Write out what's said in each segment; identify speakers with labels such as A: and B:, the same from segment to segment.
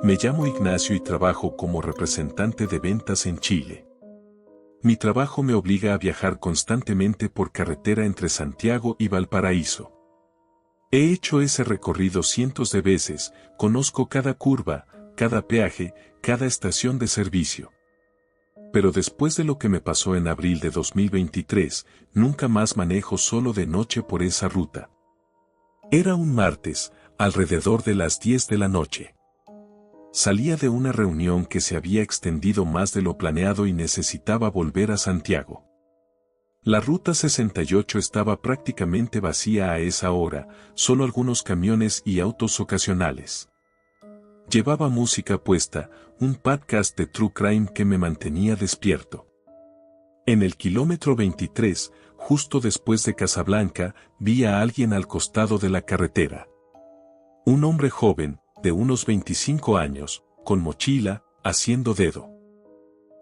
A: Me llamo Ignacio y trabajo como representante de ventas en Chile. Mi trabajo me obliga a viajar constantemente por carretera entre Santiago y Valparaíso. He hecho ese recorrido cientos de veces, conozco cada curva, cada peaje, cada estación de servicio. Pero después de lo que me pasó en abril de 2023, nunca más manejo solo de noche por esa ruta. Era un martes, alrededor de las 10 de la noche. Salía de una reunión que se había extendido más de lo planeado y necesitaba volver a Santiago. La ruta 68 estaba prácticamente vacía a esa hora, solo algunos camiones y autos ocasionales. Llevaba música puesta, un podcast de True Crime que me mantenía despierto. En el kilómetro 23, justo después de Casablanca, vi a alguien al costado de la carretera. Un hombre joven, de unos 25 años, con mochila, haciendo dedo.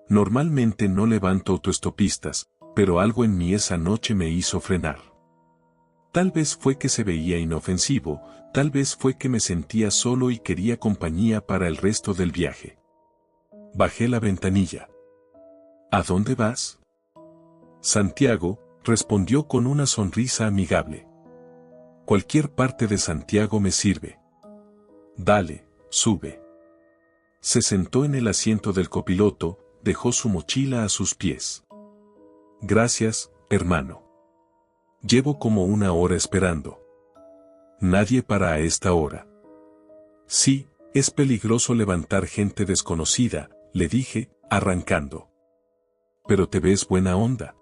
A: Normalmente no levanto autoestopistas, pero algo en mí esa noche me hizo frenar. Tal vez fue que se veía inofensivo, tal vez fue que me sentía solo y quería compañía para el resto del viaje. Bajé la ventanilla. ¿A dónde vas? Santiago, respondió con una sonrisa amigable. Cualquier parte de Santiago me sirve. Dale, sube. Se sentó en el asiento del copiloto, dejó su mochila a sus pies. Gracias, hermano. Llevo como una hora esperando. Nadie para a esta hora. Sí, es peligroso levantar gente desconocida, le dije, arrancando. Pero te ves buena onda.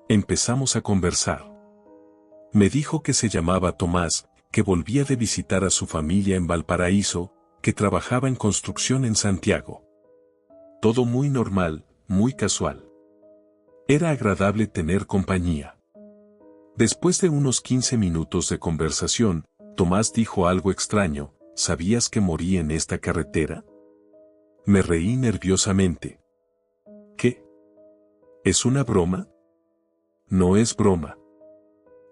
A: Empezamos a conversar. Me dijo que se llamaba Tomás, que volvía de visitar a su familia en Valparaíso, que trabajaba en construcción en Santiago. Todo muy normal, muy casual. Era agradable tener compañía. Después de unos 15 minutos de conversación, Tomás dijo algo extraño: ¿sabías que morí en esta carretera? Me reí nerviosamente. ¿Qué? ¿Es una broma? No es broma.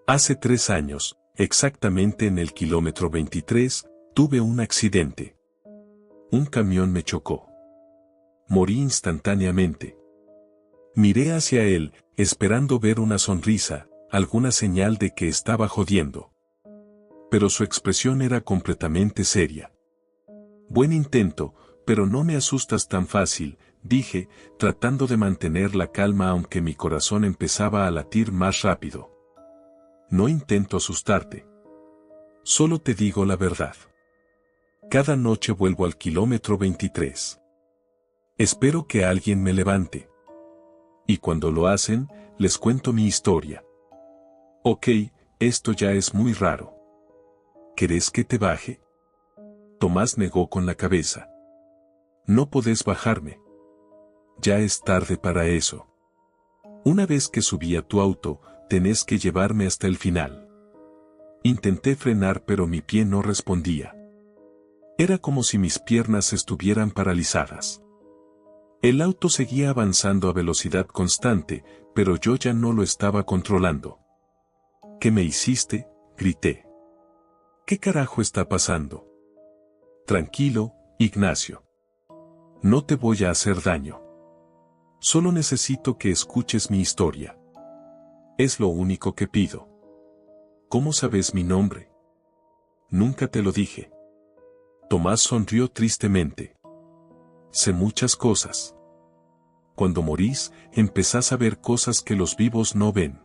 A: Hace 3 años, exactamente en el kilómetro 23, tuve un accidente. Un camión me chocó. Morí instantáneamente. Miré hacia él, esperando ver una sonrisa, alguna señal de que estaba jodiendo. Pero su expresión era completamente seria. Buen intento, pero no me asustas tan fácil, dije, tratando de mantener la calma aunque mi corazón empezaba a latir más rápido. No intento asustarte. Solo te digo la verdad. Cada noche vuelvo al kilómetro 23. Espero que alguien me levante. Y cuando lo hacen, les cuento mi historia. Ok, esto ya es muy raro. ¿Querés que te baje? Tomás negó con la cabeza. No podés bajarme. Ya es tarde para eso. Una vez que subí a tu auto, tenés que llevarme hasta el final. Intenté frenar pero mi pie no respondía. Era como si mis piernas estuvieran paralizadas. El auto seguía avanzando a velocidad constante, pero yo ya no lo estaba controlando. ¿Qué me hiciste?, grité. ¿Qué carajo está pasando? Tranquilo, Ignacio. No te voy a hacer daño. Solo necesito que escuches mi historia. Es lo único que pido. ¿Cómo sabes mi nombre? Nunca te lo dije. Tomás sonrió tristemente. Sé muchas cosas. Cuando morís, empezás a ver cosas que los vivos no ven.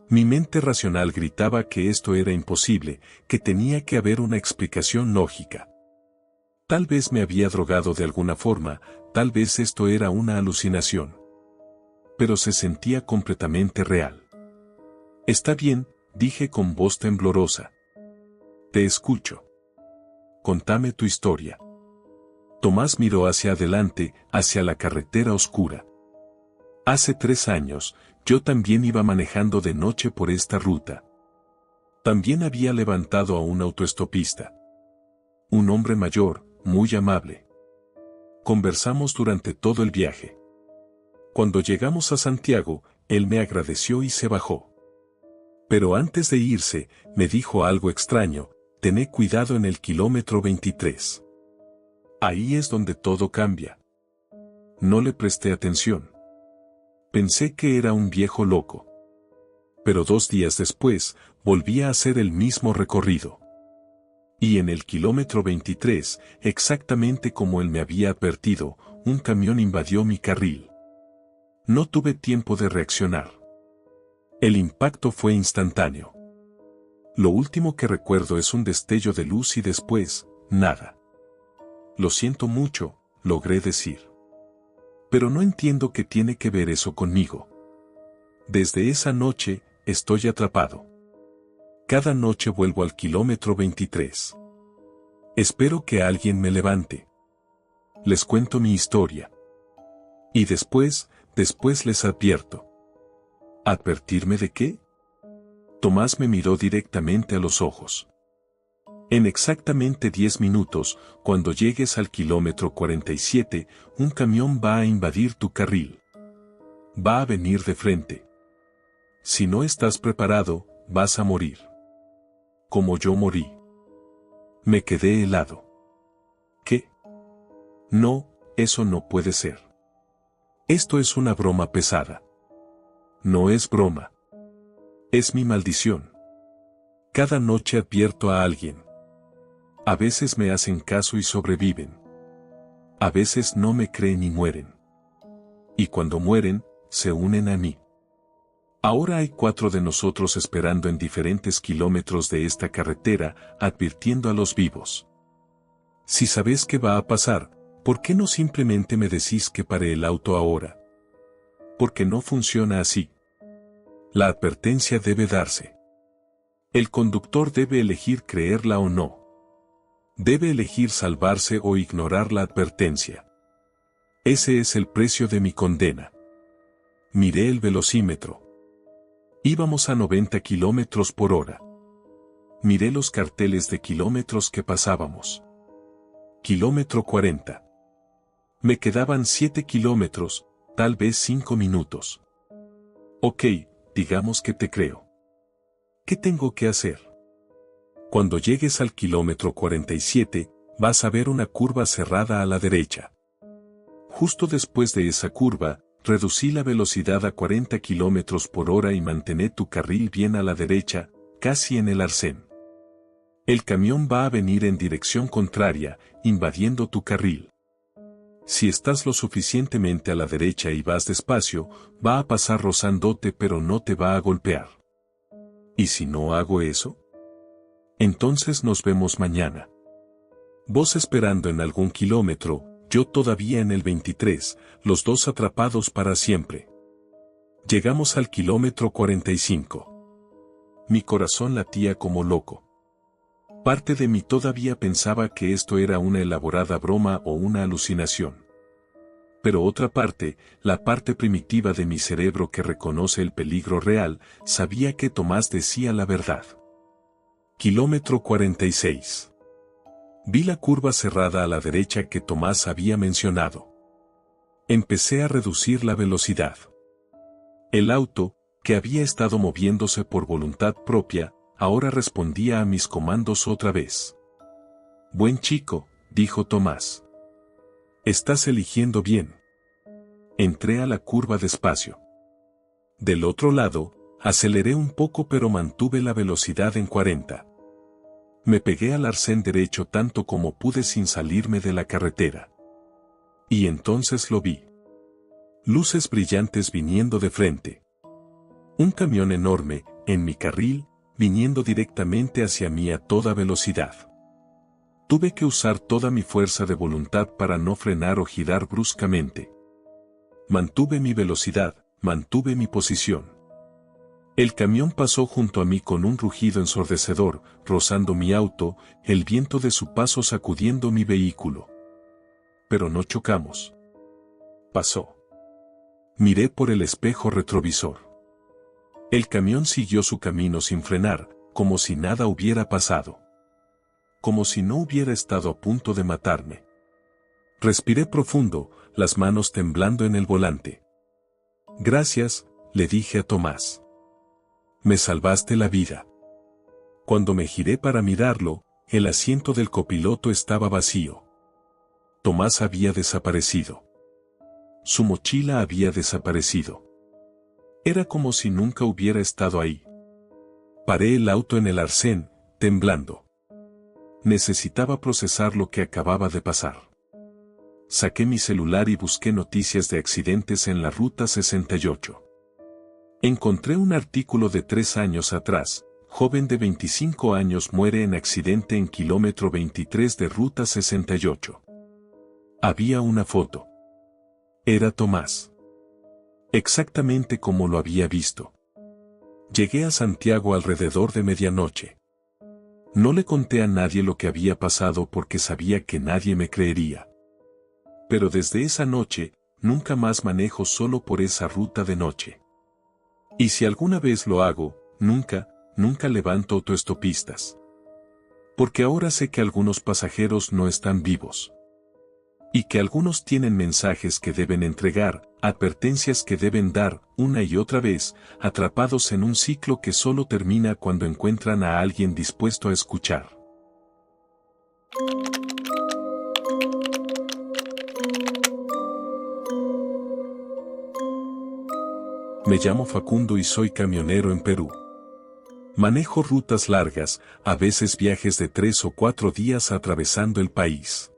A: Mi mente racional gritaba que esto era imposible, que tenía que haber una explicación lógica. Tal vez me había drogado de alguna forma, tal vez esto era una alucinación. Pero se sentía completamente real. Está bien, dije con voz temblorosa. Te escucho. Contame tu historia. Tomás miró hacia adelante, hacia la carretera oscura. Hace 3 años, yo también iba manejando de noche por esta ruta. También había levantado a un autoestopista. Un hombre mayor, muy amable. Conversamos durante todo el viaje. Cuando llegamos a Santiago, él me agradeció y se bajó. Pero antes de irse, me dijo algo extraño: tené cuidado en el kilómetro 23. Ahí es donde todo cambia. No le presté atención. Pensé que era un viejo loco. Pero 2 días después, volví a hacer el mismo recorrido. Y en el kilómetro 23, exactamente como él me había advertido, un camión invadió mi carril. No tuve tiempo de reaccionar. El impacto fue instantáneo. Lo último que recuerdo es un destello de luz y después, nada. Lo siento mucho, logré decir. Pero no entiendo qué tiene que ver eso conmigo. Desde esa noche, estoy atrapado. Cada noche vuelvo al kilómetro 23. Espero que alguien me levante. Les cuento mi historia. Y después les advierto. ¿Advertirme de qué? Tomás me miró directamente a los ojos. En exactamente 10 minutos, cuando llegues al kilómetro 47, un camión va a invadir tu carril. Va a venir de frente. Si no estás preparado, vas a morir. Como yo morí. Me quedé helado. ¿Qué? No, eso no puede ser. Esto es una broma pesada. No es broma. Es mi maldición. Cada noche advierto a alguien. A veces me hacen caso y sobreviven. A veces no me creen y mueren. Y cuando mueren, se unen a mí. Ahora hay 4 de nosotros esperando en diferentes kilómetros de esta carretera, advirtiendo a los vivos. Si sabes qué va a pasar, ¿por qué no simplemente me decís que pare el auto ahora? Porque no funciona así. La advertencia debe darse. El conductor debe elegir creerla o no. Debe elegir salvarse o ignorar la advertencia. Ese es el precio de mi condena. Miré el velocímetro. Íbamos a 90 kilómetros por hora. Miré los carteles de kilómetros que pasábamos. Kilómetro 40. Me quedaban 7 kilómetros, tal vez 5 minutos. Ok, digamos que te creo. ¿Qué tengo que hacer? Cuando llegues al kilómetro 47, vas a ver una curva cerrada a la derecha. Justo después de esa curva, reducí la velocidad a 40 kilómetros por hora y mantené tu carril bien a la derecha, casi en el arcén. El camión va a venir en dirección contraria, invadiendo tu carril. Si estás lo suficientemente a la derecha y vas despacio, va a pasar rozándote pero no te va a golpear. ¿Y si no hago eso? Entonces nos vemos mañana. Vos esperando en algún kilómetro, yo todavía en el 23, los dos atrapados para siempre. Llegamos al kilómetro 45. Mi corazón latía como loco. Parte de mí todavía pensaba que esto era una elaborada broma o una alucinación. Pero otra parte, la parte primitiva de mi cerebro que reconoce el peligro real, sabía que Tomás decía la verdad. Kilómetro 46. Vi la curva cerrada a la derecha que Tomás había mencionado. Empecé a reducir la velocidad. El auto, que había estado moviéndose por voluntad propia, ahora respondía a mis comandos otra vez. Buen chico, dijo Tomás. Estás eligiendo bien. Entré a la curva despacio. Del otro lado, aceleré un poco pero mantuve la velocidad en 40. Me pegué al arcén derecho tanto como pude sin salirme de la carretera. Y entonces lo vi. Luces brillantes viniendo de frente. Un camión enorme, en mi carril, viniendo directamente hacia mí a toda velocidad. Tuve que usar toda mi fuerza de voluntad para no frenar o girar bruscamente. Mantuve mi velocidad, mantuve mi posición. El camión pasó junto a mí con un rugido ensordecedor, rozando mi auto, el viento de su paso sacudiendo mi vehículo. Pero no chocamos. Pasó. Miré por el espejo retrovisor. El camión siguió su camino sin frenar, como si nada hubiera pasado. Como si no hubiera estado a punto de matarme. Respiré profundo, las manos temblando en el volante. Gracias, le dije a Tomás. Me salvaste la vida. Cuando me giré para mirarlo, el asiento del copiloto estaba vacío. Tomás había desaparecido. Su mochila había desaparecido. Era como si nunca hubiera estado ahí. Paré el auto en el arcén, temblando. Necesitaba procesar lo que acababa de pasar. Saqué mi celular y busqué noticias de accidentes en la Ruta 68. Encontré un artículo de 3 años atrás. Joven de 25 años muere en accidente en kilómetro 23 de Ruta 68. Había una foto. Era Tomás. Exactamente como lo había visto. Llegué a Santiago alrededor de medianoche. No le conté a nadie lo que había pasado porque sabía que nadie me creería. Pero desde esa noche, nunca más manejo solo por esa ruta de noche. Y si alguna vez lo hago, nunca levanto autoestopistas. Porque ahora sé que algunos pasajeros no están vivos. Y que algunos tienen mensajes que deben entregar, advertencias que deben dar, una y otra vez, atrapados en un ciclo que solo termina cuando encuentran a alguien dispuesto a escuchar. Me llamo Facundo y soy camionero en Perú. Manejo rutas largas, a veces viajes de 3 o 4 días atravesando el país.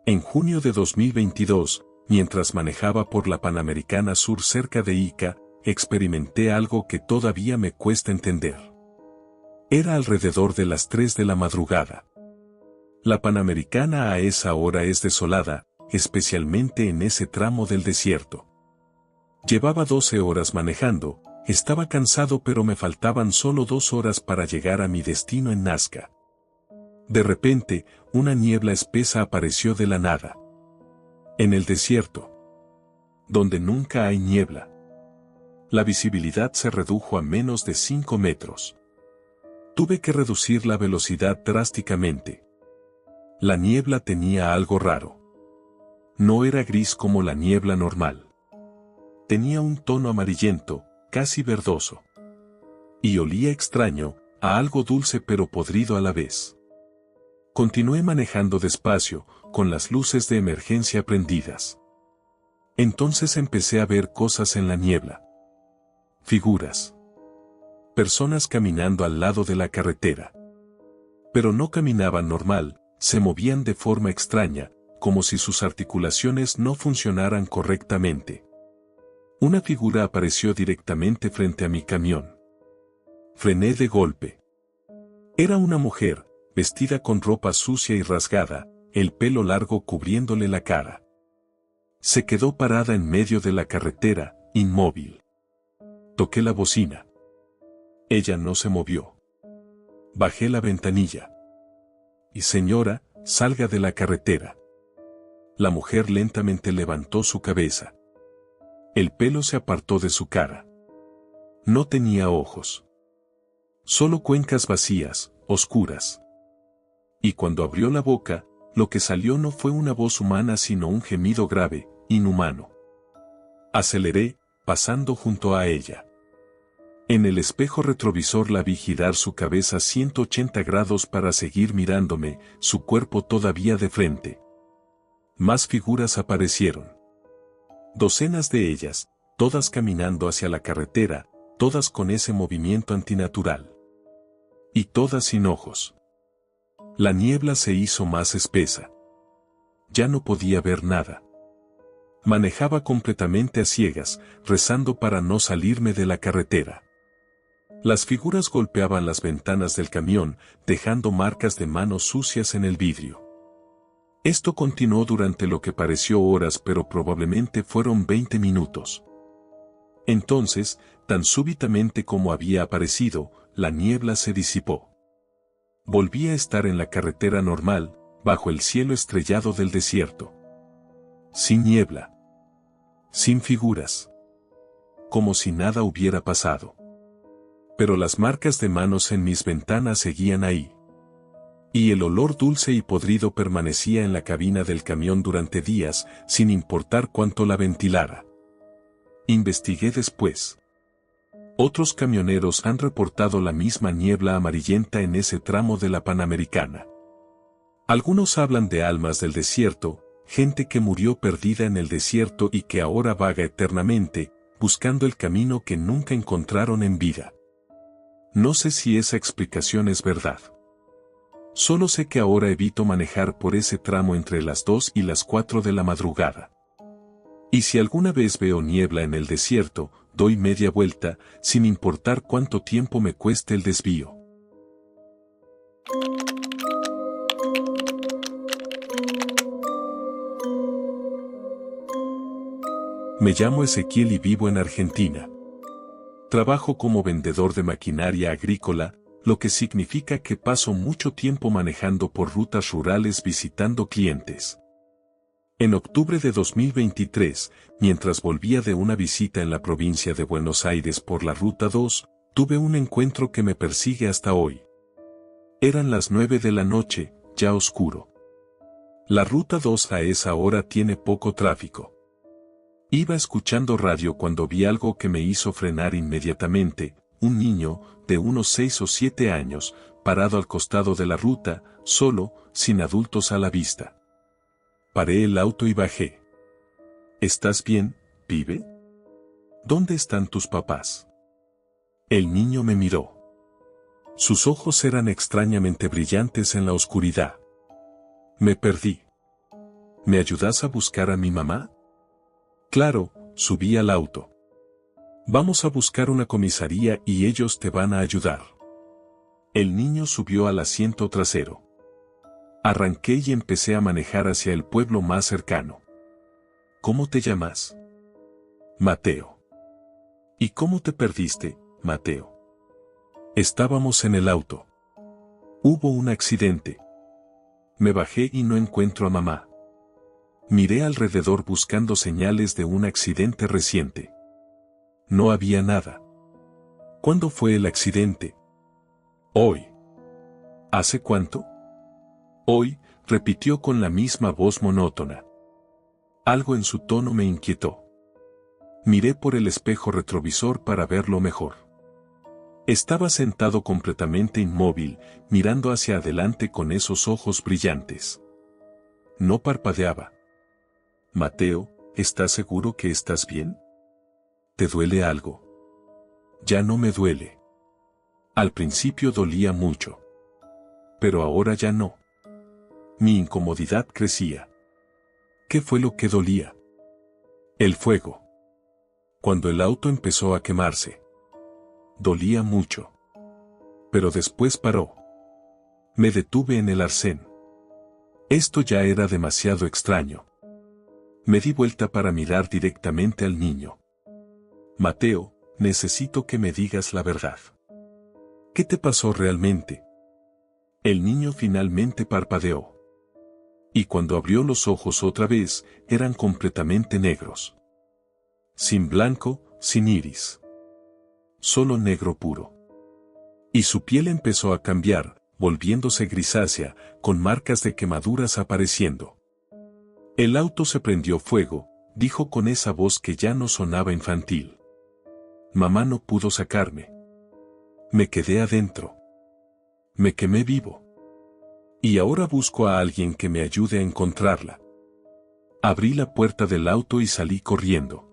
A: En junio de 2022, mientras manejaba por la Panamericana Sur cerca de Ica, experimenté algo que todavía me cuesta entender. Era alrededor de las 3 de la madrugada. La Panamericana a esa hora es desolada, especialmente en ese tramo del desierto. Llevaba 12 horas manejando, estaba cansado pero me faltaban solo 2 horas para llegar a mi destino en Nazca. De repente, una niebla espesa apareció de la nada. En el desierto, donde nunca hay niebla, la visibilidad se redujo a menos de 5 metros. Tuve que reducir la velocidad drásticamente. La niebla tenía algo raro. No era gris como la niebla normal. Tenía un tono amarillento, casi verdoso. Y olía extraño, a algo dulce pero podrido a la vez. Continué manejando despacio, con las luces de emergencia prendidas. Entonces empecé a ver cosas en la niebla. Figuras. Personas caminando al lado de la carretera. Pero no caminaban normal, se movían de forma extraña, como si sus articulaciones no funcionaran correctamente. Una figura apareció directamente frente a mi camión. Frené de golpe. Era una mujer, vestida con ropa sucia y rasgada, el pelo largo cubriéndole la cara. Se quedó parada en medio de la carretera, inmóvil. Toqué la bocina. Ella no se movió. Bajé la ventanilla. Y señora, salga de la carretera. La mujer lentamente levantó su cabeza. El pelo se apartó de su cara. No tenía ojos. Solo cuencas vacías, oscuras. Y cuando abrió la boca, lo que salió no fue una voz humana sino un gemido grave, inhumano. Aceleré, pasando junto a ella. En el espejo retrovisor la vi girar su cabeza 180 grados para seguir mirándome, su cuerpo todavía de frente. Más figuras aparecieron. Docenas de ellas, todas caminando hacia la carretera, todas con ese movimiento antinatural. Y todas sin ojos. La niebla se hizo más espesa. Ya no podía ver nada. Manejaba completamente a ciegas, rezando para no salirme de la carretera. Las figuras golpeaban las ventanas del camión, dejando marcas de manos sucias en el vidrio. Esto continuó durante lo que pareció horas pero probablemente fueron 20 minutos. Entonces, tan súbitamente como había aparecido, la niebla se disipó. Volví a estar en la carretera normal, bajo el cielo estrellado del desierto. Sin niebla. Sin figuras. Como si nada hubiera pasado. Pero las marcas de manos en mis ventanas seguían ahí. Y el olor dulce y podrido permanecía en la cabina del camión durante días, sin importar cuánto la ventilara. Investigué después. Otros camioneros han reportado la misma niebla amarillenta en ese tramo de la Panamericana. Algunos hablan de almas del desierto, gente que murió perdida en el desierto y que ahora vaga eternamente, buscando el camino que nunca encontraron en vida. No sé si esa explicación es verdad. Solo sé que ahora evito manejar por ese tramo entre las 2 y las 4 de la madrugada. Y si alguna vez veo niebla en el desierto, doy media vuelta, sin importar cuánto tiempo me cueste el desvío. Me llamo Ezequiel y vivo en Argentina. Trabajo como vendedor de maquinaria agrícola, lo que significa que paso mucho tiempo manejando por rutas rurales visitando clientes. En octubre de 2023, mientras volvía de una visita en la provincia de Buenos Aires por la Ruta 2, tuve un encuentro que me persigue hasta hoy. Eran las 9 de la noche, ya oscuro. La Ruta 2 a esa hora tiene poco tráfico. Iba escuchando radio cuando vi algo que me hizo frenar inmediatamente, un niño, de unos 6 o 7 años, parado al costado de la ruta, solo, sin adultos a la vista. Paré el auto y bajé. ¿Estás bien, pibe? ¿Dónde están tus papás? El niño me miró. Sus ojos eran extrañamente brillantes en la oscuridad. Me perdí. ¿Me ayudas a buscar a mi mamá? Claro, subí al auto. Vamos a buscar una comisaría y ellos te van a ayudar. El niño subió al asiento trasero. Arranqué y empecé a manejar hacia el pueblo más cercano. ¿Cómo te llamas? Mateo. ¿Y cómo te perdiste, Mateo? Estábamos en el auto. Hubo un accidente. Me bajé y no encuentro a mamá. Miré alrededor buscando señales de un accidente reciente. No había nada. ¿Cuándo fue el accidente? Hoy. ¿Hace cuánto? Hoy, repitió con la misma voz monótona. Algo en su tono me inquietó. Miré por el espejo retrovisor para verlo mejor. Estaba sentado completamente inmóvil, mirando hacia adelante con esos ojos brillantes. No parpadeaba. Mateo, ¿estás seguro que estás bien? ¿Te duele algo? Ya no me duele. Al principio dolía mucho. Pero ahora ya no. Mi incomodidad crecía. ¿Qué fue lo que dolía? El fuego. Cuando el auto empezó a quemarse. Dolía mucho. Pero después paró. Me detuve en el arcén. Esto ya era demasiado extraño. Me di vuelta para mirar directamente al niño. Mateo, necesito que me digas la verdad. ¿Qué te pasó realmente? El niño finalmente parpadeó. Y cuando abrió los ojos otra vez, eran completamente negros. Sin blanco, sin iris. Solo negro puro. Y su piel empezó a cambiar, volviéndose grisácea, con marcas de quemaduras apareciendo. El auto se prendió fuego, dijo con esa voz que ya no sonaba infantil. Mamá no pudo sacarme. Me quedé adentro. Me quemé vivo. Y ahora busco a alguien que me ayude a encontrarla. Abrí la puerta del auto y salí corriendo.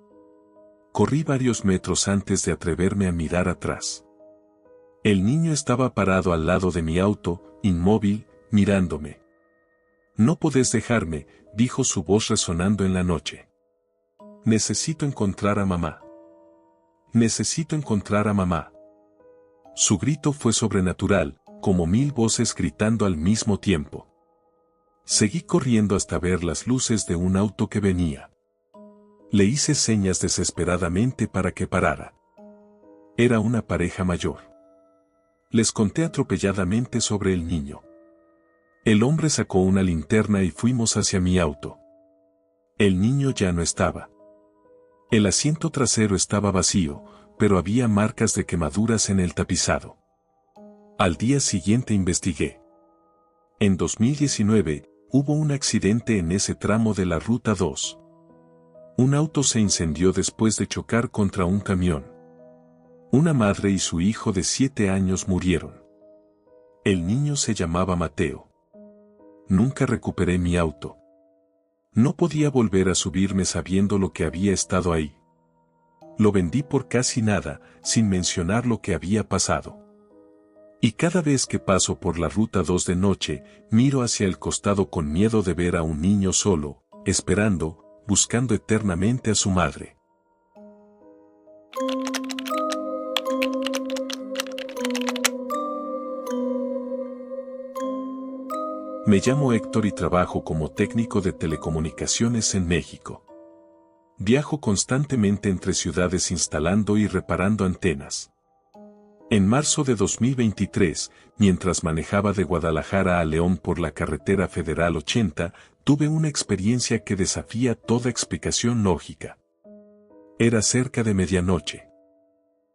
A: Corrí varios metros antes de atreverme a mirar atrás. El niño estaba parado al lado de mi auto, inmóvil, mirándome. No podés dejarme, dijo su voz resonando en la noche. Necesito encontrar a mamá. Necesito encontrar a mamá. Su grito fue sobrenatural, como 1000 voces gritando al mismo tiempo. Seguí corriendo hasta ver las luces de un auto que venía. Le hice señas desesperadamente para que parara. Era una pareja mayor. Les conté atropelladamente sobre el niño. El hombre sacó una linterna y fuimos hacia mi auto. El niño ya no estaba. El asiento trasero estaba vacío, pero había marcas de quemaduras en el tapizado. Al día siguiente investigué. En 2019, hubo un accidente en ese tramo de la Ruta 2. Un auto se incendió después de chocar contra un camión. Una madre y su hijo de 7 años murieron. El niño se llamaba Mateo. Nunca recuperé mi auto. No podía volver a subirme sabiendo lo que había estado ahí. Lo vendí por casi nada, sin mencionar lo que había pasado. Y cada vez que paso por la ruta 2 de noche, miro hacia el costado con miedo de ver a un niño solo, esperando, buscando eternamente a su madre. Me llamo Héctor y trabajo como técnico de telecomunicaciones en México. Viajo constantemente entre ciudades instalando y reparando antenas. En marzo de 2023, mientras manejaba de Guadalajara a León por la carretera Federal 80, tuve una experiencia que desafía toda explicación lógica. Era cerca de medianoche.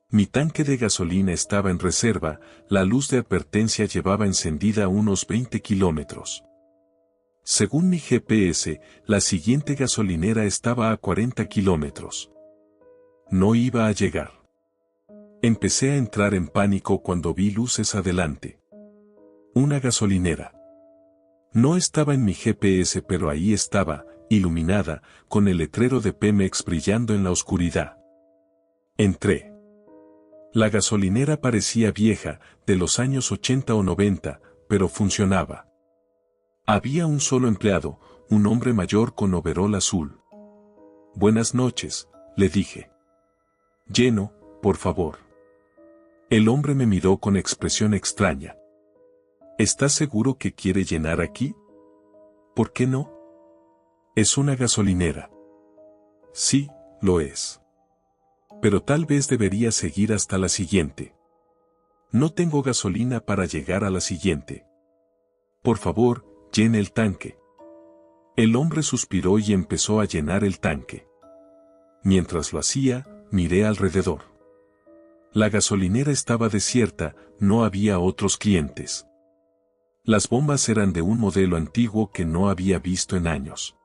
A: Mi tanque de gasolina estaba en reserva, la luz de advertencia llevaba encendida a unos 20 kilómetros. Según mi GPS, la siguiente gasolinera estaba a 40 kilómetros. No iba a llegar. Empecé a entrar en pánico cuando vi luces adelante. Una gasolinera. No estaba en mi GPS, pero ahí estaba, iluminada, con el letrero de Pemex brillando en la oscuridad. Entré. La gasolinera parecía vieja, de los años 80 o 90, pero funcionaba. Había un solo empleado, un hombre mayor con overol azul. «Buenas noches», le dije. «Lleno, por favor». El hombre me miró con expresión extraña. «¿Estás seguro que quiere llenar aquí? ¿Por qué no? Es una gasolinera». «Sí, lo es. Pero tal vez debería seguir hasta la siguiente. No tengo gasolina para llegar a la siguiente. Por favor, llene el tanque». El hombre suspiró y empezó a llenar el tanque. Mientras lo hacía, miré alrededor. La gasolinera estaba desierta, no había otros clientes. Las bombas eran de un modelo antiguo que no había visto en años.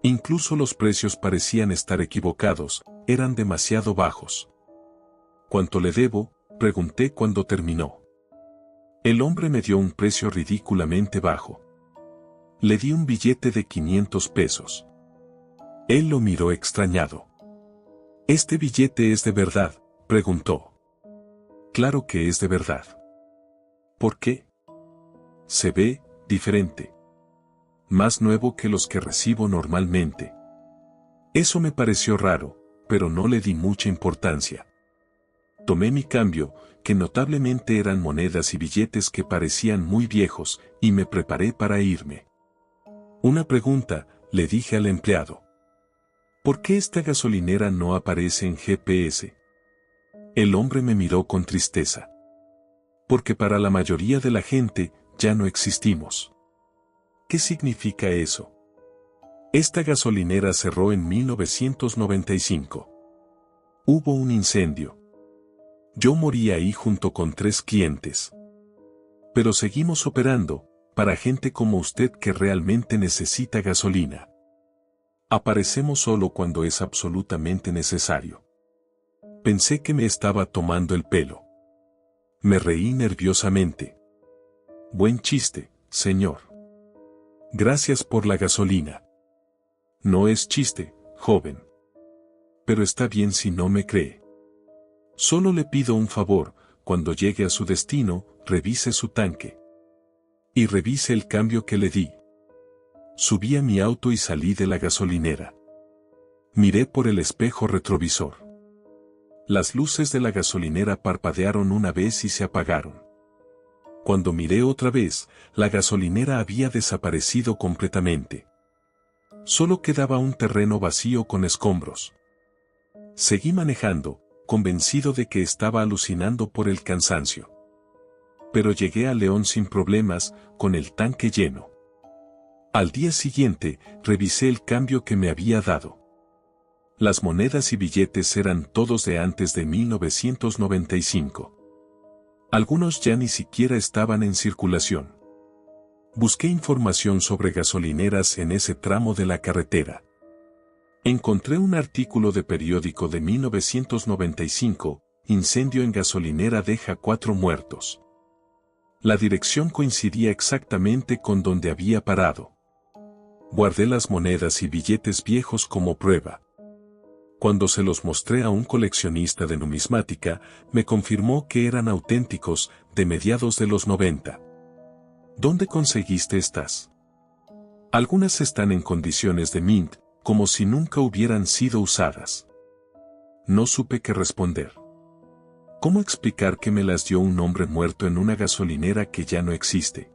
A: Incluso los precios parecían estar equivocados, eran demasiado bajos. «¿Cuánto le debo?», pregunté cuando terminó. El hombre me dio un precio ridículamente bajo. Le di un billete de 500 pesos. Él lo miró extrañado. «¿Este billete es de verdad?», preguntó. «Claro que es de verdad». «¿Por qué?». «Se ve diferente. Más nuevo que los que recibo normalmente». Eso me pareció raro, pero no le di mucha importancia. Tomé mi cambio, que notablemente eran monedas y billetes que parecían muy viejos, y me preparé para irme. «Una pregunta», le dije al empleado. «¿Por qué esta gasolinera no aparece en GPS?». El hombre me miró con tristeza. «Porque para la mayoría de la gente, ya no existimos». «¿Qué significa eso?». «Esta gasolinera cerró en 1995. Hubo un incendio. Yo morí ahí junto con 3 clientes. Pero seguimos operando, para gente como usted que realmente necesita gasolina. Aparecemos solo cuando es absolutamente necesario». Pensé que me estaba tomando el pelo. Me reí nerviosamente. «Buen chiste, señor. Gracias por la gasolina». «No es chiste, joven. Pero está bien si no me cree. Solo le pido un favor, cuando llegue a su destino, revise su tanque. Y revise el cambio que le di». Subí a mi auto y salí de la gasolinera. Miré por el espejo retrovisor. Las luces de la gasolinera parpadearon una vez y se apagaron. Cuando miré otra vez, la gasolinera había desaparecido completamente. Solo quedaba un terreno vacío con escombros. Seguí manejando, convencido de que estaba alucinando por el cansancio. Pero llegué a León sin problemas, con el tanque lleno. Al día siguiente, revisé el cambio que me había dado. Las monedas y billetes eran todos de antes de 1995. Algunos ya ni siquiera estaban en circulación. Busqué información sobre gasolineras en ese tramo de la carretera. Encontré un artículo de periódico de 1995, incendio en gasolinera deja 4 muertos. La dirección coincidía exactamente con donde había parado. Guardé las monedas y billetes viejos como prueba. Cuando se los mostré a un coleccionista de numismática, me confirmó que eran auténticos, de mediados de los 90. ¿Dónde conseguiste estas? Algunas están en condiciones de mint, como si nunca hubieran sido usadas. No supe qué responder. ¿Cómo explicar que me las dio un hombre muerto en una gasolinera que ya no existe?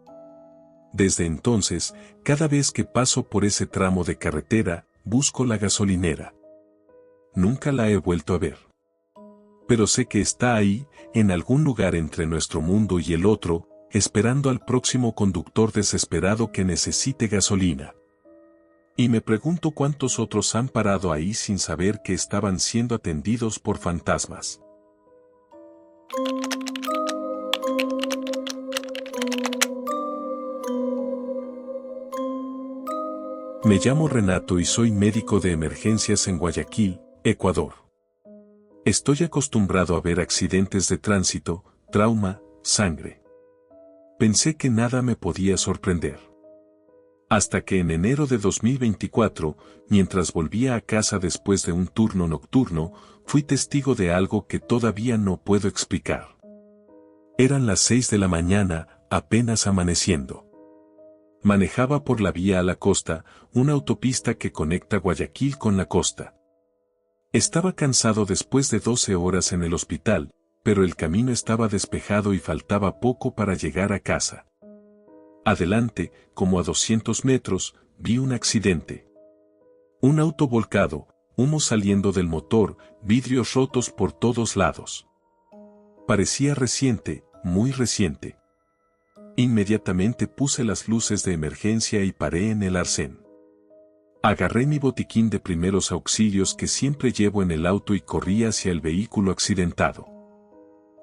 A: Desde entonces, cada vez que paso por ese tramo de carretera, busco la gasolinera. Nunca la he vuelto a ver. Pero sé que está ahí, en algún lugar entre nuestro mundo y el otro, esperando al próximo conductor desesperado que necesite gasolina. Y me pregunto cuántos otros han parado ahí sin saber que estaban siendo atendidos por fantasmas. Me llamo Renato y soy médico de emergencias en Guayaquil, Ecuador. Estoy acostumbrado a ver accidentes de tránsito, trauma, sangre. Pensé que nada me podía sorprender. Hasta que en enero de 2024, mientras volvía a casa después de un turno nocturno, fui testigo de algo que todavía no puedo explicar. Eran las 6 de la mañana, apenas amaneciendo. Manejaba por la vía a la costa, una autopista que conecta Guayaquil con la costa. Estaba cansado después de 12 horas en el hospital, pero el camino estaba despejado y faltaba poco para llegar a casa. Adelante, como a 200 metros, vi un accidente. Un auto volcado, humo saliendo del motor, vidrios rotos por todos lados. Parecía reciente, muy reciente. Inmediatamente puse las luces de emergencia y paré en el arcén. Agarré mi botiquín de primeros auxilios que siempre llevo en el auto y corrí hacia el vehículo accidentado.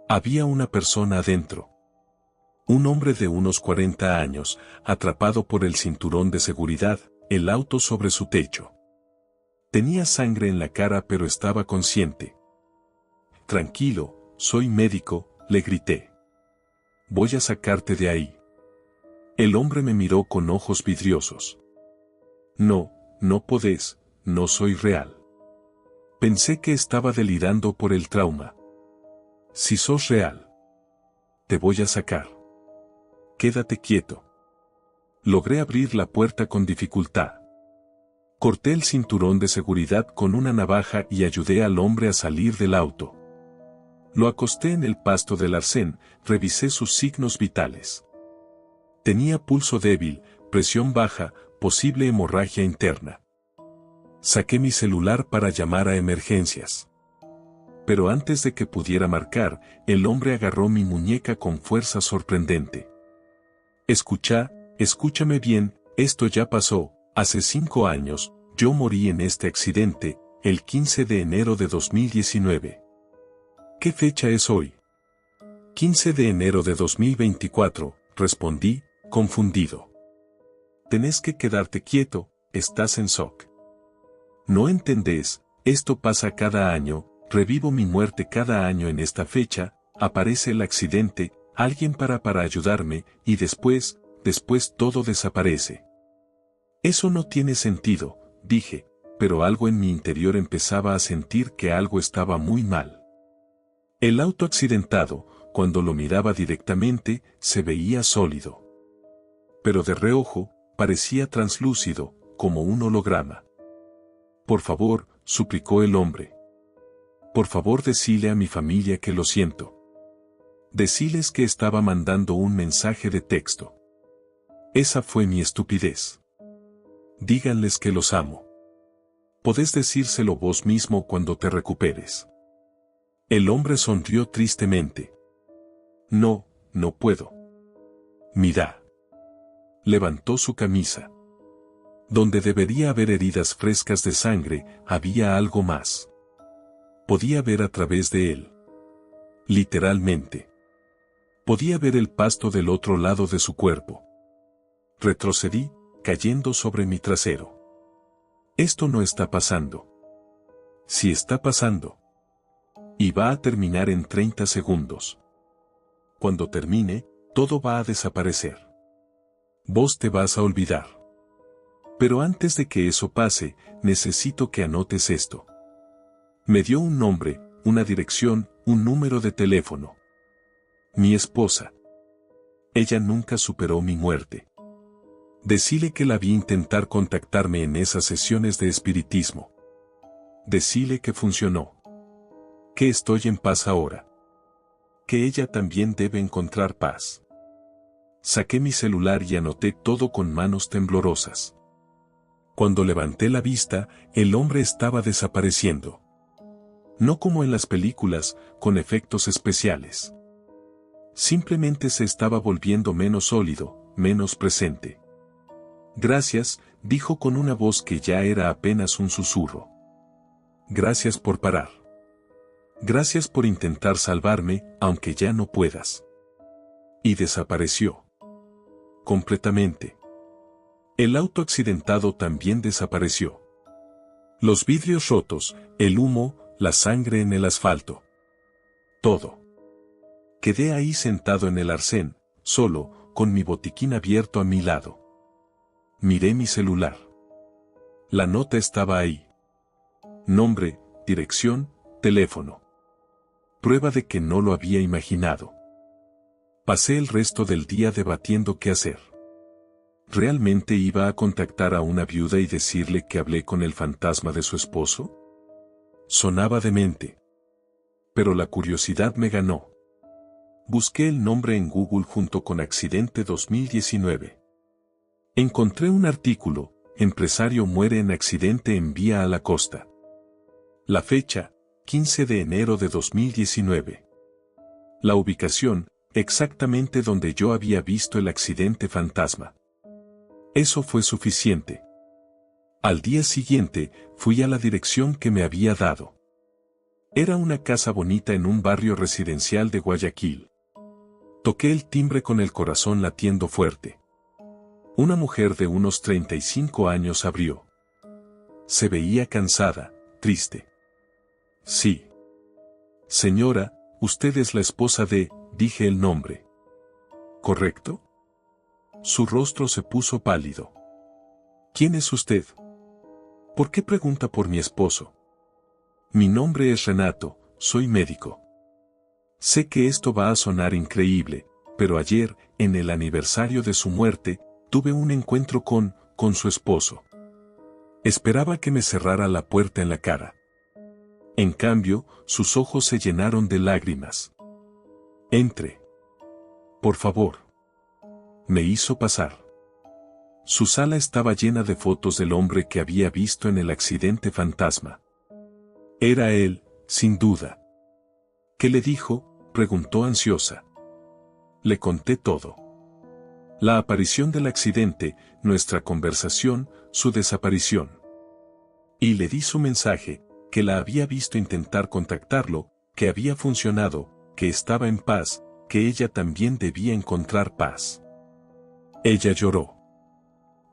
A: Había una persona adentro. Un hombre de unos 40 años, atrapado por el cinturón de seguridad, el auto sobre su techo. Tenía sangre en la cara pero estaba consciente. Tranquilo, soy médico, le grité. Voy a sacarte de ahí. El hombre me miró con ojos vidriosos. No podés, no soy real. Pensé que estaba delirando por el trauma. Si sos real, te voy a sacar. Quédate quieto. Logré abrir la puerta con dificultad. Corté el cinturón de seguridad con una navaja y ayudé al hombre a salir del auto. Lo acosté en el pasto del arcén, revisé sus signos vitales. Tenía pulso débil, presión baja, posible hemorragia interna. Saqué mi celular para llamar a emergencias. Pero antes de que pudiera marcar, el hombre agarró mi muñeca con fuerza sorprendente. Escúchame bien, esto ya pasó, hace 5 años, yo morí en este accidente, el 15 de enero de 2019. ¿Qué fecha es hoy? 15 de enero de 2024, respondí, confundido. Tenés que quedarte quieto, estás en shock. No entendés, esto pasa cada año, revivo mi muerte cada año en esta fecha, aparece el accidente, alguien para ayudarme, y después todo desaparece. Eso no tiene sentido, dije, pero algo en mi interior empezaba a sentir que algo estaba muy mal. El auto accidentado, cuando lo miraba directamente, se veía sólido. Pero de reojo, parecía translúcido, como un holograma. Por favor, suplicó el hombre. Por favor, decile a mi familia que lo siento. Deciles que estaba mandando un mensaje de texto. Esa fue mi estupidez. Díganles que los amo. Podés decírselo vos mismo cuando te recuperes. El hombre sonrió tristemente. No puedo. Mira. Levantó su camisa. Donde debería haber heridas frescas de sangre, había algo más. Podía ver a través de él. Literalmente. Podía ver el pasto del otro lado de su cuerpo. Retrocedí, cayendo sobre mi trasero. Esto no está pasando. Sí está pasando. Y va a terminar en 30 segundos. Cuando termine, todo va a desaparecer. Vos te vas a olvidar. Pero antes de que eso pase, necesito que anotes esto. Me dio un nombre, una dirección, un número de teléfono. Mi esposa. Ella nunca superó mi muerte. Decile que la vi intentar contactarme en esas sesiones de espiritismo. Decile que funcionó. Que estoy en paz ahora. Que ella también debe encontrar paz. Saqué mi celular y anoté todo con manos temblorosas. Cuando levanté la vista, el hombre estaba desapareciendo. No como en las películas, con efectos especiales. Simplemente se estaba volviendo menos sólido, menos presente. Gracias, dijo con una voz que ya era apenas un susurro. Gracias por parar. Gracias por intentar salvarme, aunque ya no puedas. Y desapareció. Completamente. El auto accidentado también desapareció. Los vidrios rotos, el humo, la sangre en el asfalto. Todo. Quedé ahí sentado en el arcén, solo, con mi botiquín abierto a mi lado. Miré mi celular. La nota estaba ahí. Nombre, dirección, teléfono. Prueba de que no lo había imaginado. Pasé el resto del día debatiendo qué hacer. ¿Realmente iba a contactar a una viuda y decirle que hablé con el fantasma de su esposo? Sonaba demente. Pero la curiosidad me ganó. Busqué el nombre en Google junto con Accidente 2019. Encontré un artículo, empresario muere en accidente en vía a la costa. La fecha, 15 de enero de 2019. La ubicación, exactamente donde yo había visto el accidente fantasma. Eso fue suficiente. Al día siguiente, fui a la dirección que me había dado. Era una casa bonita en un barrio residencial de Guayaquil. Toqué el timbre con el corazón latiendo fuerte. Una mujer de unos 35 años abrió. Se veía cansada, triste. Sí. Señora, usted es la esposa de, dije el nombre. ¿Correcto? Su rostro se puso pálido. ¿Quién es usted? ¿Por qué pregunta por mi esposo? Mi nombre es Renato, soy médico. Sé que esto va a sonar increíble, pero ayer, en el aniversario de su muerte, tuve un encuentro con su esposo. Esperaba que me cerrara la puerta en la cara. En cambio, sus ojos se llenaron de lágrimas. Entre. Por favor. Me hizo pasar. Su sala estaba llena de fotos del hombre que había visto en el accidente fantasma. Era él, sin duda. ¿Qué le dijo?, preguntó ansiosa. Le conté todo. La aparición del accidente, nuestra conversación, su desaparición. Y le di su mensaje, que la había visto intentar contactarlo, que había funcionado, que estaba en paz, que ella también debía encontrar paz. Ella lloró.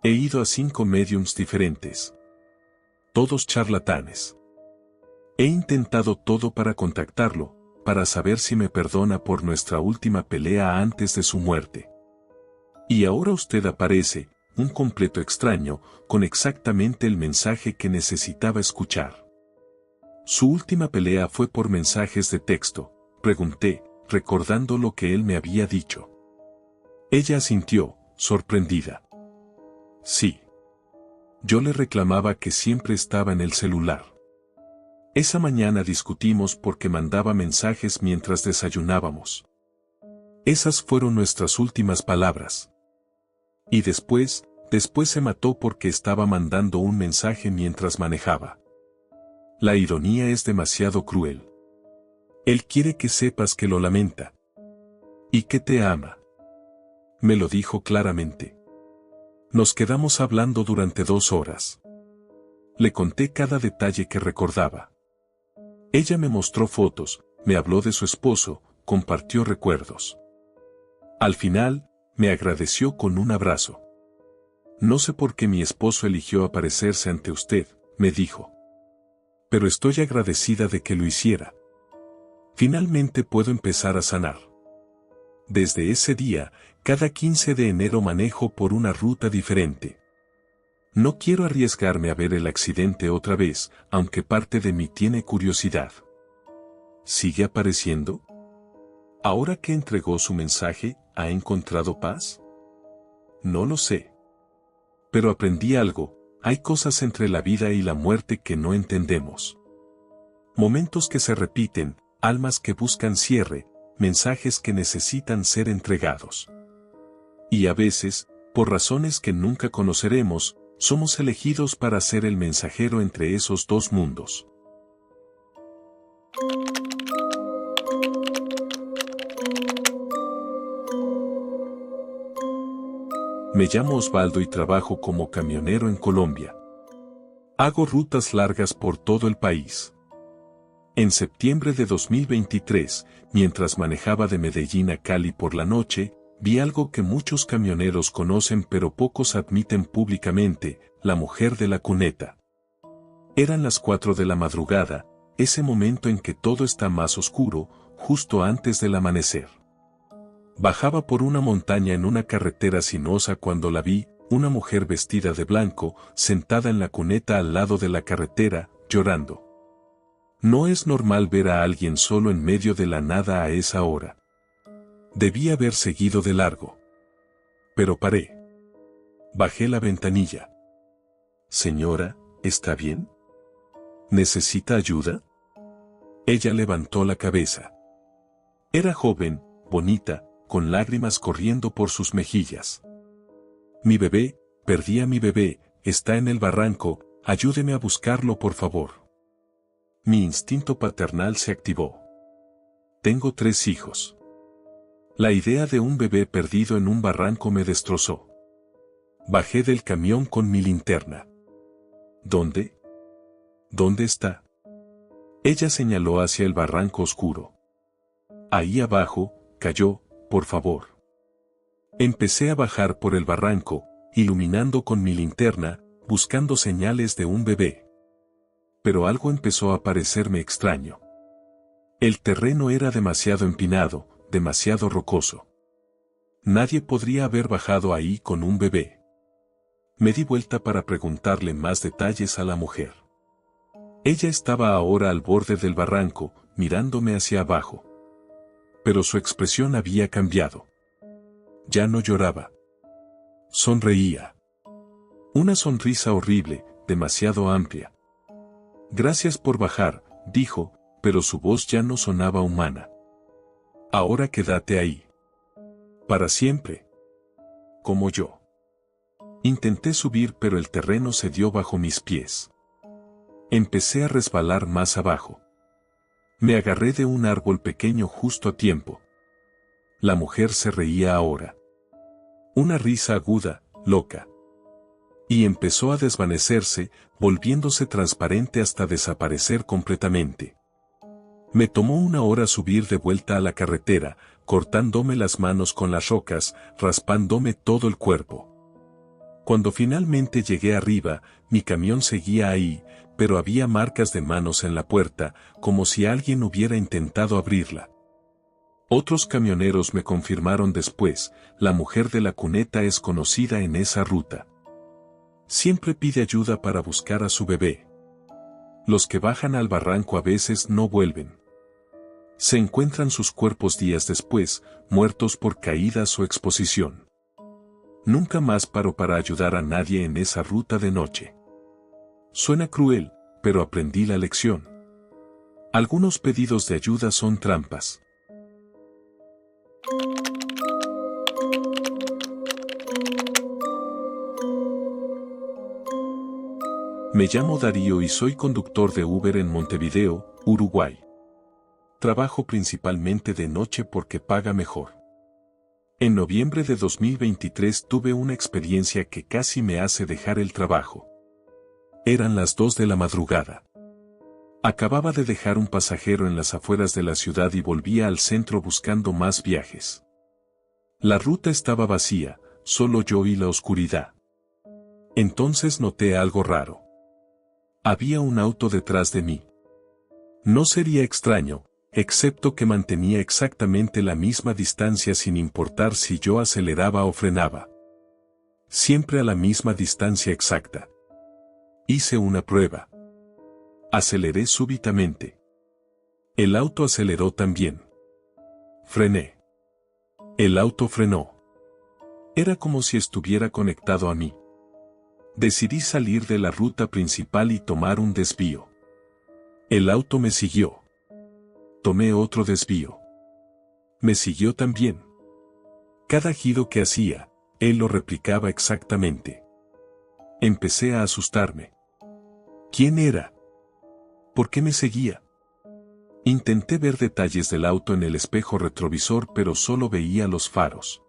A: He ido a 5 médiums diferentes. Todos charlatanes. He intentado todo para contactarlo, para saber si me perdona por nuestra última pelea antes de su muerte. Y ahora usted aparece, un completo extraño, con exactamente el mensaje que necesitaba escuchar. Su última pelea fue por mensajes de texto, pregunté, recordando lo que él me había dicho. Ella asintió, sorprendida. Sí. Yo le reclamaba que siempre estaba en el celular. Esa mañana discutimos porque mandaba mensajes mientras desayunábamos. Esas fueron nuestras últimas palabras. Y después se mató porque estaba mandando un mensaje mientras manejaba. La ironía es demasiado cruel. Él quiere que sepas que lo lamenta. Y que te ama. Me lo dijo claramente. Nos quedamos hablando durante 2 horas. Le conté cada detalle que recordaba. Ella me mostró fotos, me habló de su esposo, compartió recuerdos. Al final, me agradeció con un abrazo. No sé por qué mi esposo eligió aparecerse ante usted, me dijo. Pero estoy agradecida de que lo hiciera. Finalmente puedo empezar a sanar. Desde ese día, cada 15 de enero manejo por una ruta diferente. No quiero arriesgarme a ver el accidente otra vez, aunque parte de mí tiene curiosidad. ¿Sigue apareciendo? Ahora que entregó su mensaje, ¿ha encontrado paz? No lo sé. Pero aprendí algo, hay cosas entre la vida y la muerte que no entendemos. Momentos que se repiten, almas que buscan cierre, mensajes que necesitan ser entregados. Y a veces, por razones que nunca conoceremos, somos elegidos para ser el mensajero entre esos dos mundos. Me llamo Osvaldo y trabajo como camionero en Colombia. Hago rutas largas por todo el país. En septiembre de 2023, mientras manejaba de Medellín a Cali por la noche, vi algo que muchos camioneros conocen pero pocos admiten públicamente, la mujer de la cuneta. Eran las 4 de la madrugada, ese momento en que todo está más oscuro, justo antes del amanecer. Bajaba por una montaña en una carretera sinuosa cuando la vi, una mujer vestida de blanco, sentada en la cuneta al lado de la carretera, llorando. No es normal ver a alguien solo en medio de la nada a esa hora. Debí haber seguido de largo. Pero paré. Bajé la ventanilla. Señora, ¿está bien? ¿Necesita ayuda? Ella levantó la cabeza. Era joven, bonita, con lágrimas corriendo por sus mejillas. Mi bebé, perdí a mi bebé, está en el barranco, ayúdeme a buscarlo por favor. Mi instinto paternal se activó. Tengo 3 hijos. La idea de un bebé perdido en un barranco me destrozó. Bajé del camión con mi linterna. ¿Dónde? ¿Dónde está? Ella señaló hacia el barranco oscuro. Ahí abajo, cayó, por favor. Empecé a bajar por el barranco, iluminando con mi linterna, buscando señales de un bebé. Pero algo empezó a parecerme extraño. El terreno era demasiado empinado, demasiado rocoso. Nadie podría haber bajado ahí con un bebé. Me di vuelta para preguntarle más detalles a la mujer. Ella estaba ahora al borde del barranco, mirándome hacia abajo. Pero su expresión había cambiado. Ya no lloraba. Sonreía. Una sonrisa horrible, demasiado amplia. Gracias por bajar, dijo, pero su voz ya no sonaba humana. Ahora quédate ahí. Para siempre. Como yo. Intenté subir pero el terreno cedió bajo mis pies. Empecé a resbalar más abajo. Me agarré de un árbol pequeño justo a tiempo. La mujer se reía ahora. Una risa aguda, loca. Y empezó a desvanecerse, volviéndose transparente hasta desaparecer completamente. Me tomó 1 hora subir de vuelta a la carretera, cortándome las manos con las rocas, raspándome todo el cuerpo. Cuando finalmente llegué arriba, mi camión seguía ahí, pero había marcas de manos en la puerta, como si alguien hubiera intentado abrirla. Otros camioneros me confirmaron después, la mujer de la cuneta es conocida en esa ruta. Siempre pide ayuda para buscar a su bebé. Los que bajan al barranco a veces no vuelven. Se encuentran sus cuerpos días después, muertos por caídas o exposición. Nunca más paro para ayudar a nadie en esa ruta de noche. Suena cruel, pero aprendí la lección. Algunos pedidos de ayuda son trampas. Me llamo Darío y soy conductor de Uber en Montevideo, Uruguay. Trabajo principalmente de noche porque paga mejor. En noviembre de 2023 tuve una experiencia que casi me hace dejar el trabajo. Eran las 2 de la madrugada. Acababa de dejar un pasajero en las afueras de la ciudad y volvía al centro buscando más viajes. La ruta estaba vacía, solo yo y la oscuridad. Entonces noté algo raro. Había un auto detrás de mí. No sería extraño, excepto que mantenía exactamente la misma distancia sin importar si yo aceleraba o frenaba. Siempre a la misma distancia exacta. Hice una prueba. Aceleré súbitamente. El auto aceleró también. Frené. El auto frenó. Era como si estuviera conectado a mí. Decidí salir de la ruta principal y tomar un desvío. El auto me siguió. Tomé otro desvío. Me siguió también. Cada giro que hacía, él lo replicaba exactamente. Empecé a asustarme. ¿Quién era? ¿Por qué me seguía? Intenté ver detalles del auto en el espejo retrovisor, pero solo veía los faros.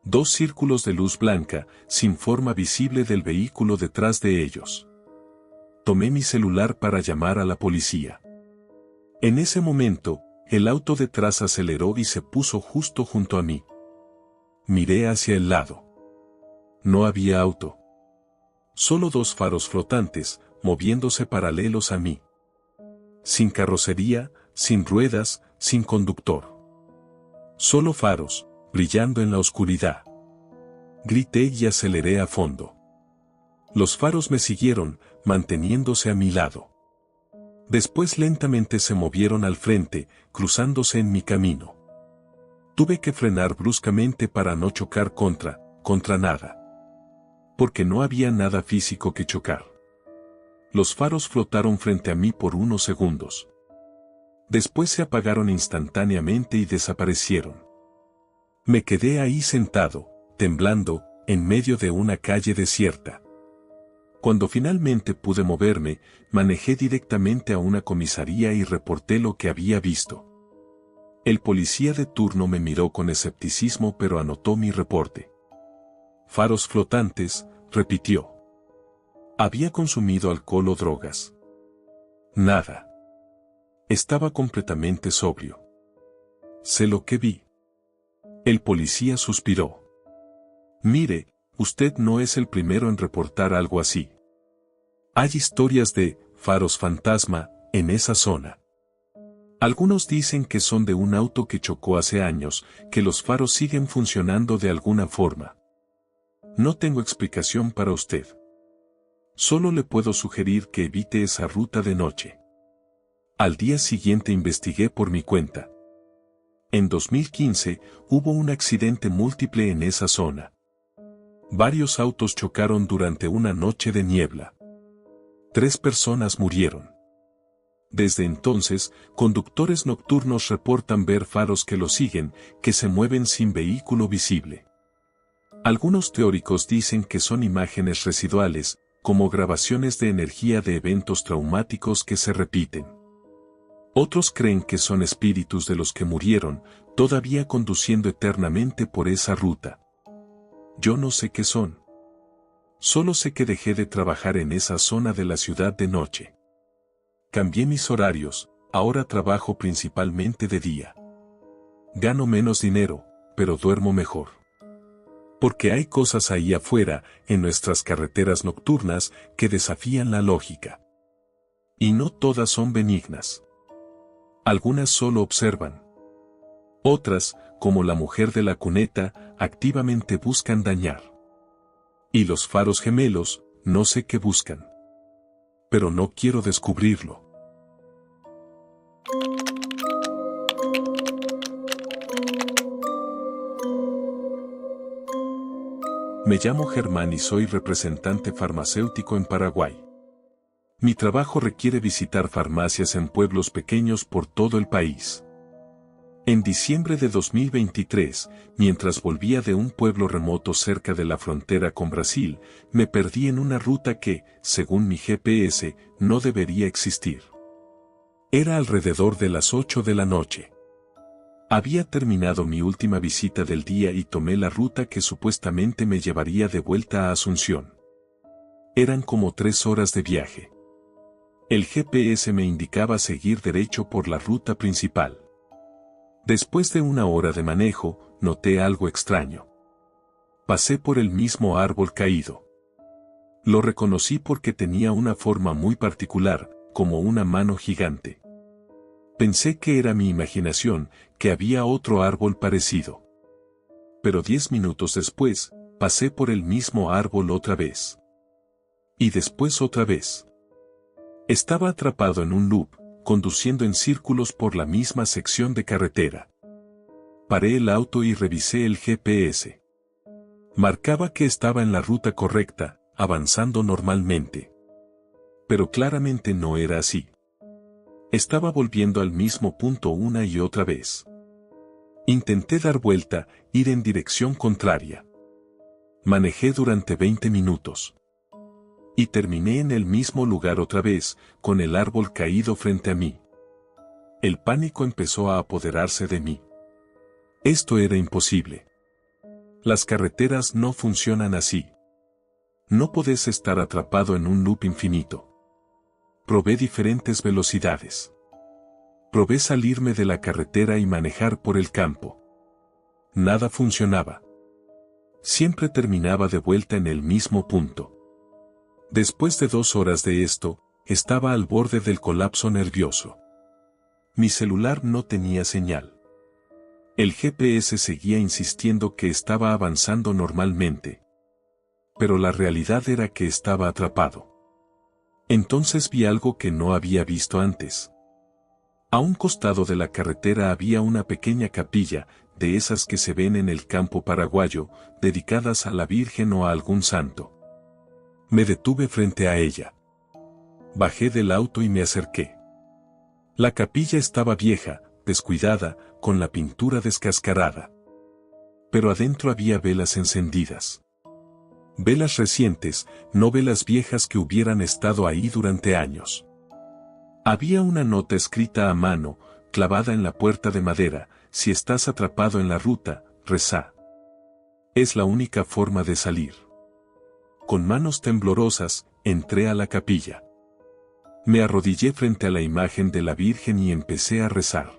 A: 2 círculos de luz blanca, sin forma visible del vehículo detrás de ellos. Tomé mi celular para llamar a la policía. En ese momento, el auto detrás aceleró y se puso justo junto a mí. Miré hacia el lado. No había auto. Solo 2 faros flotantes, moviéndose paralelos a mí. Sin carrocería, sin ruedas, sin conductor. Solo faros, brillando en la oscuridad. Grité y aceleré a fondo. Los faros me siguieron, manteniéndose a mi lado. Después lentamente se movieron al frente, cruzándose en mi camino. Tuve que frenar bruscamente para no chocar contra nada. Porque no había nada físico que chocar. Los faros flotaron frente a mí por unos segundos. Después se apagaron instantáneamente y desaparecieron. Me quedé ahí sentado, temblando, en medio de una calle desierta. Cuando finalmente pude moverme, manejé directamente a una comisaría y reporté lo que había visto. El policía de turno me miró con escepticismo, pero anotó mi reporte. Faros flotantes, repitió. ¿Había consumido alcohol o drogas? Nada. Estaba completamente sobrio. Sé lo que vi. El policía suspiró. Mire, usted no es el primero en reportar algo así. Hay historias de faros fantasma en esa zona. Algunos dicen que son de un auto que chocó hace años, que los faros siguen funcionando de alguna forma. No tengo explicación para usted. Solo le puedo sugerir que evite esa ruta de noche. Al día siguiente investigué por mi cuenta. En 2015, hubo un accidente múltiple en esa zona. Varios autos chocaron durante una noche de niebla. 3 personas murieron. Desde entonces, conductores nocturnos reportan ver faros que los siguen, que se mueven sin vehículo visible. Algunos teóricos dicen que son imágenes residuales, como grabaciones de energía de eventos traumáticos que se repiten. Otros creen que son espíritus de los que murieron, todavía conduciendo eternamente por esa ruta. Yo no sé qué son. Solo sé que dejé de trabajar en esa zona de la ciudad de noche. Cambié mis horarios, ahora trabajo principalmente de día. Gano menos dinero, pero duermo mejor. Porque hay cosas ahí afuera, en nuestras carreteras nocturnas, que desafían la lógica. Y no todas son benignas. Algunas solo observan. Otras, como la mujer de la cuneta, activamente buscan dañar. Y los faros gemelos, no sé qué buscan. Pero no quiero descubrirlo. Me llamo Germán y soy representante farmacéutico en Paraguay. Mi trabajo requiere visitar farmacias en pueblos pequeños por todo el país. En diciembre de 2023, mientras volvía de un pueblo remoto cerca de la frontera con Brasil, me perdí en una ruta que, según mi GPS, no debería existir. Era alrededor de las 8 de la noche. Había terminado mi última visita del día y tomé la ruta que supuestamente me llevaría de vuelta a Asunción. Eran como 3 horas de viaje. El GPS me indicaba seguir derecho por la ruta principal. Después de 1 hora de manejo, noté algo extraño. Pasé por el mismo árbol caído. Lo reconocí porque tenía una forma muy particular, como una mano gigante. Pensé que era mi imaginación, que había otro árbol parecido. Pero 10 minutos después, pasé por el mismo árbol otra vez. Y después otra vez. Estaba atrapado en un loop, conduciendo en círculos por la misma sección de carretera. Paré el auto y revisé el GPS. Marcaba que estaba en la ruta correcta, avanzando normalmente. Pero claramente no era así. Estaba volviendo al mismo punto una y otra vez. Intenté dar vuelta, ir en dirección contraria. Manejé durante 20 minutos. Y terminé en el mismo lugar otra vez, con el árbol caído frente a mí. El pánico empezó a apoderarse de mí. Esto era imposible. Las carreteras no funcionan así. No podés estar atrapado en un loop infinito. Probé diferentes velocidades. Probé salirme de la carretera y manejar por el campo. Nada funcionaba. Siempre terminaba de vuelta en el mismo punto. Después de 2 horas de esto, estaba al borde del colapso nervioso. Mi celular no tenía señal. El GPS seguía insistiendo que estaba avanzando normalmente. Pero la realidad era que estaba atrapado. Entonces vi algo que no había visto antes. A un costado de la carretera había una pequeña capilla, de esas que se ven en el campo paraguayo, dedicadas a la Virgen o a algún santo. Me detuve frente a ella. Bajé del auto y me acerqué. La capilla estaba vieja, descuidada, con la pintura descascarada. Pero adentro había velas encendidas. Velas recientes, no velas viejas que hubieran estado ahí durante años. Había una nota escrita a mano, clavada en la puerta de madera: si estás atrapado en la ruta, rezá. Es la única forma de salir. Con manos temblorosas, entré a la capilla. Me arrodillé frente a la imagen de la Virgen y empecé a rezar.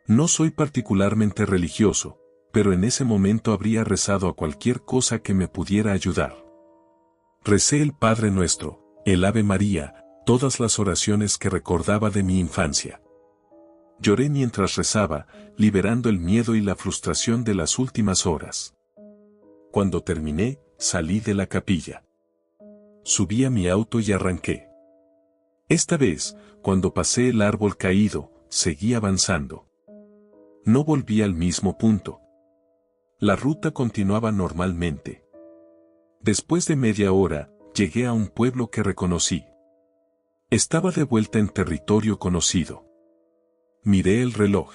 A: No soy particularmente religioso, pero en ese momento habría rezado a cualquier cosa que me pudiera ayudar. Recé el Padre Nuestro, el Ave María, todas las oraciones que recordaba de mi infancia. Lloré mientras rezaba, liberando el miedo y la frustración de las últimas horas. Cuando terminé, salí de la capilla. Subí a mi auto y arranqué. Esta vez, cuando pasé el árbol caído, seguí avanzando. No volví al mismo punto. La ruta continuaba normalmente. Después de media hora, llegué a un pueblo que reconocí. Estaba de vuelta en territorio conocido. Miré el reloj.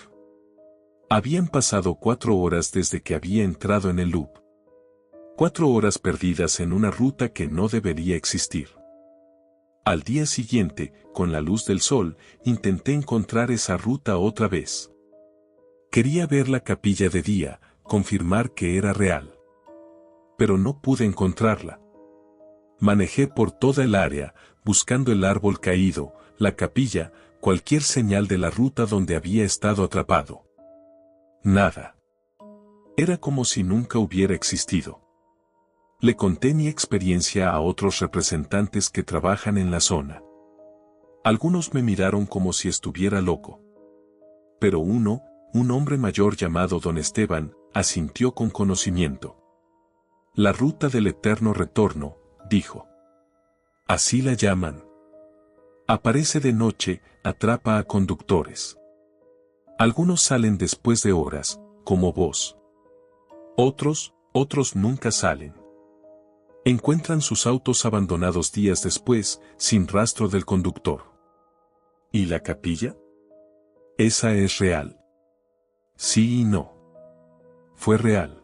A: Habían pasado 4 horas desde que había entrado en el loop. 4 horas perdidas en una ruta que no debería existir. Al día siguiente, con la luz del sol, intenté encontrar esa ruta otra vez. Quería ver la capilla de día, confirmar que era real. Pero no pude encontrarla. Manejé por toda el área, buscando el árbol caído, la capilla, cualquier señal de la ruta donde había estado atrapado. Nada. Era como si nunca hubiera existido. Le conté mi experiencia a otros representantes que trabajan en la zona. Algunos me miraron como si estuviera loco. Pero uno, un hombre mayor llamado Don Esteban, asintió con conocimiento. La ruta del eterno retorno, dijo. Así la llaman. Aparece de noche, atrapa a conductores. Algunos salen después de horas, como vos. Otros nunca salen. Encuentran sus autos abandonados días después, sin rastro del conductor. ¿Y la capilla? Esa es real. Sí y no. Fue real.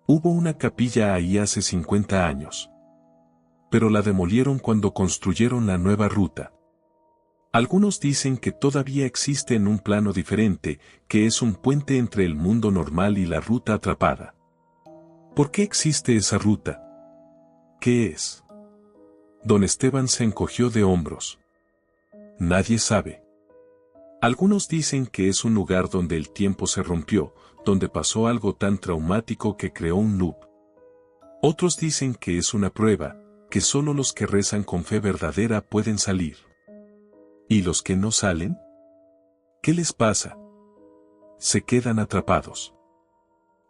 A: Hubo una capilla ahí hace 50 años. Pero la demolieron cuando construyeron la nueva ruta. Algunos dicen que todavía existe en un plano diferente, que es un puente entre el mundo normal y la ruta atrapada. ¿Por qué existe esa ruta? ¿Qué es? Don Esteban se encogió de hombros. Nadie sabe. Algunos dicen que es un lugar donde el tiempo se rompió, donde pasó algo tan traumático que creó un loop. Otros dicen que es una prueba, que solo los que rezan con fe verdadera pueden salir. ¿Y los que no salen? ¿Qué les pasa? Se quedan atrapados.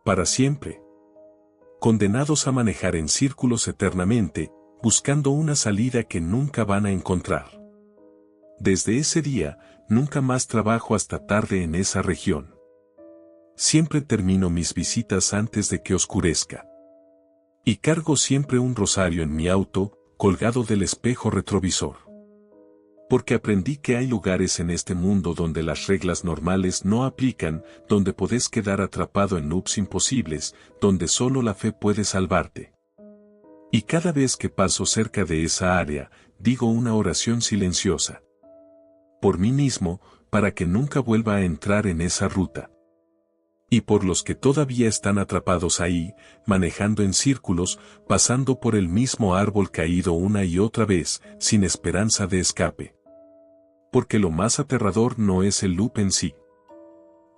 A: Para siempre. Condenados a manejar en círculos eternamente, buscando una salida que nunca van a encontrar. Desde ese día, nunca más trabajo hasta tarde en esa región. Siempre termino mis visitas antes de que oscurezca. Y cargo siempre un rosario en mi auto, colgado del espejo retrovisor. Porque aprendí que hay lugares en este mundo donde las reglas normales no aplican, donde podés quedar atrapado en loops imposibles, donde solo la fe puede salvarte. Y cada vez que paso cerca de esa área, digo una oración silenciosa. Por mí mismo, para que nunca vuelva a entrar en esa ruta. Y por los que todavía están atrapados ahí, manejando en círculos, pasando por el mismo árbol caído una y otra vez, sin esperanza de escape. Porque lo más aterrador no es el loop en sí.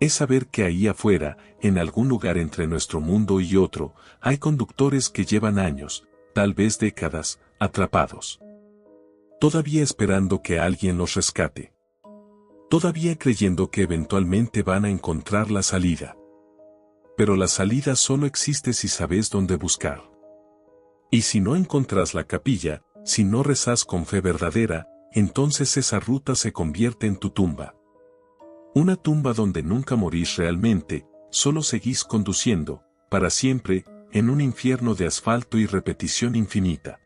A: Es saber que ahí afuera, en algún lugar entre nuestro mundo y otro, hay conductores que llevan años, tal vez décadas, atrapados. Todavía esperando que alguien los rescate. Todavía creyendo que eventualmente van a encontrar la salida. Pero la salida solo existe si sabes dónde buscar. Y si no encontrás la capilla, si no rezás con fe verdadera, entonces esa ruta se convierte en tu tumba. Una tumba donde nunca morís realmente, solo seguís conduciendo, para siempre, en un infierno de asfalto y repetición infinita.